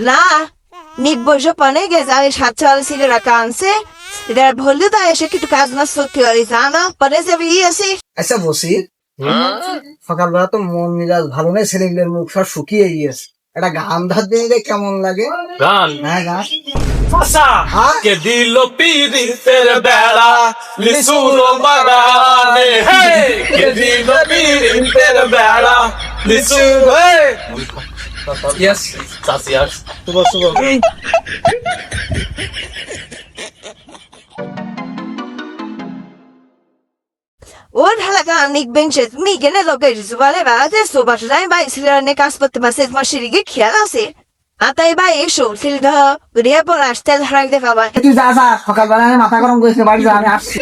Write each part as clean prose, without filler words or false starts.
না নিক বসে পানে গেছে আমি 7 টাকা আনছে এটা বললে তো এসে কিছু কাজ না সত্যি আর জানা পরে যাবি আছে আচ্ছা বসি সকালবেলা তো মন মেজাজ ভালো নেই, ছেলেগুলোর মুখ সব শুকিয়ে গিয়েছে, একটা গান ধার দিয়ে কেমন লাগে? গান হ্যাঁ গান। ফাসা হ্যাঁ? কে দিল পীড়িতের বেড়া লিসুর বাগানে হে কে দিল পীড়িতের বেড়া লিসুর হে ইয়েস সাসিয়াস শুভ শুভ। ওর হালাকা নিক বেঞ্চে তুমি কেনে লোকে জুবালে বাড়াতে সোবাস যাই বাই সিলারনে কাজ করতে মাসে তোমার সিরিগে খেয়াল আছে আতাই বাই এসো সিলধা রিয়া পর আসতে হারাইতে পাবা তুই যা যা, সকালবেলা আমি মাথা গরম করেছে, বাড়ি যা, আমি আসছি।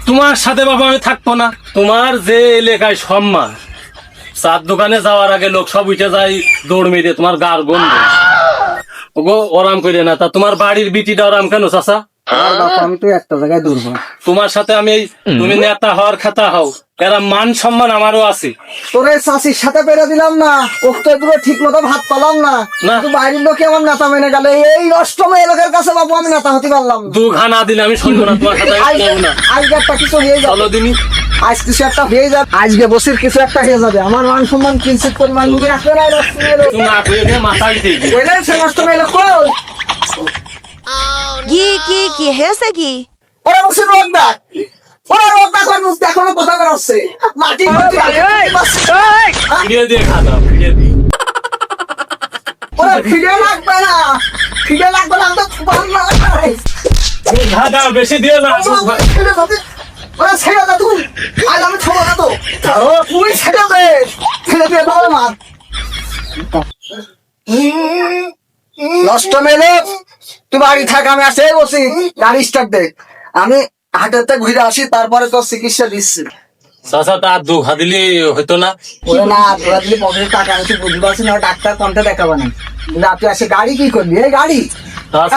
তোমার সাথে বাবা আমি থাকবো না। তোমার যে এলাকায় সম্মান, চার দোকানে যাওয়ার আগে লোক সব উঠে যায় দৌড় মেরে, তোমার গার গন্ধ ওগো ওরাম করে না। তা তোমার বাড়ির বিটিটা ওরাম কেন চাচা? আর বাবা আমি তো একটা জায়গায় দুর্বল। তোমার সাথে আমি তুমি নেতা হওয়ার খাতা হও, এরা মান সম্মান আমারও আছে। তোরে চাষির সাথে পেরে দিলাম না, ওকে পুরো ঠিক মতো ভাত পালাম না, না। তুই বাইরের লোকে আমার নেতা মেনে গেল, এই অষ্টম এলাকার কাছে বাবু আমি নেতা হতে পারলাম না। দুঘা না দিলে আমি শুনবো না তোমার সাথে আমি যাবো না। আজকে একটা কিছু হয়ে যাবে, চলো দিনই আজ কিছু একটা হয়ে যাবে, আজকে বসির কিছু একটা হয়ে যাবে, আমার মান সম্মান কিঞ্চিত পরিমাণ মুখে রাখবে না। তুমি না কইলে দিয়ে মাথায় দিয়ে দিই। ওইটাই সে অষ্টম এলাকা কই? কি হেসে কি ওরা বসে রোগ দেখ, ওরা রোগ দেখ, ওর মুখ এখনো কোথাও বেরোচ্ছে মাটি ফিরিয়ে দিয়ে খাতা ফিরিয়ে দিই। ওরা ফিরে লাগবে না, ফিরে লাগবে না, আমি তো খুব ভালো লাগে। খাতা বেশি দিয়ে না। ওরা ছেড়ে দে তুই, আজ আমি ছোড়ো না তো, তুই ছেড়ে দে, ছেড়ে দিয়ে ভালো মার। নষ্ট মেলে তুই বাড়ি থাক, আমি আসে বসি, গাড়ি স্টার্ট দে, আমি হাটেতে ঘুরে আসি, তারপরে তোর চিকিৎসা দিচ্ছি। চাচা তা দুঘা দিলে হইতো না? ওরে না, তোরা যদি পকেটে টাকা আমি বুঝতে পারছি না, ডাক্তার কোনটা দেখাবো না, তুই আসে গাড়ি কি করবি? এই গাড়ি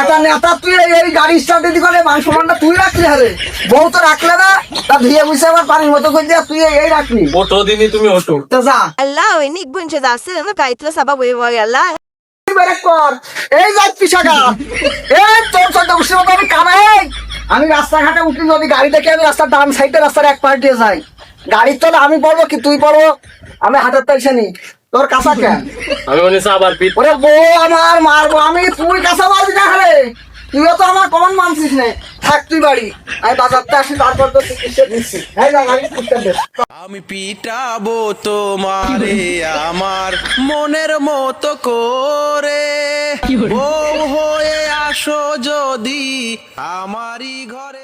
একটা নেতা, তুই এই গাড়ি স্টার্ট দিতে করে মান সম্মানটা তুই রাখলি হবে, বউ তো রাখলে না, তা ধুয়ে বুঝে আবার পানির মতো করে দিয়া তুই এই রাখবি। ওটো দিনই তুমি ওটো। তো যা আল্লাহ ওই নিক বেঞ্চে যাচ্ছে না কাইতলা সাবা বই বই আল্লাহ বেরেক কর, এই যাই পিছাকা, এই তোর চোদ্দ বছর মতো আমি কামাই, আমি রাস্তাঘাটে উঠি যদি গাড়ি দেখে আমি রাস্তার ডান সাইডে রাস্তার এক পাশ দিয়ে যাই, গাড়ির তলে আমি পড়বো কি তুই পড়বো, আমি হাতের তাইছে নি তোর কাঁচা কেন? আমি মনে হচ্ছে আবার পিঠ। ওরে বউ আমার মারবো আমি, তুই কাঁচা মারবি না হারে, তুইও তো আমার কমন মানছিস নে, থাক তুই বাড়ি, আমি বাজারতে আসি, তারপর তো চিকিৎসা দিচ্ছি। হ্যাঁ না গাড়ি চিকিৎসা দে। আমি পিটাবো তোমারে আমার মনের মতো করে, বউ হয়ে আসো যদি আমারই ঘরে।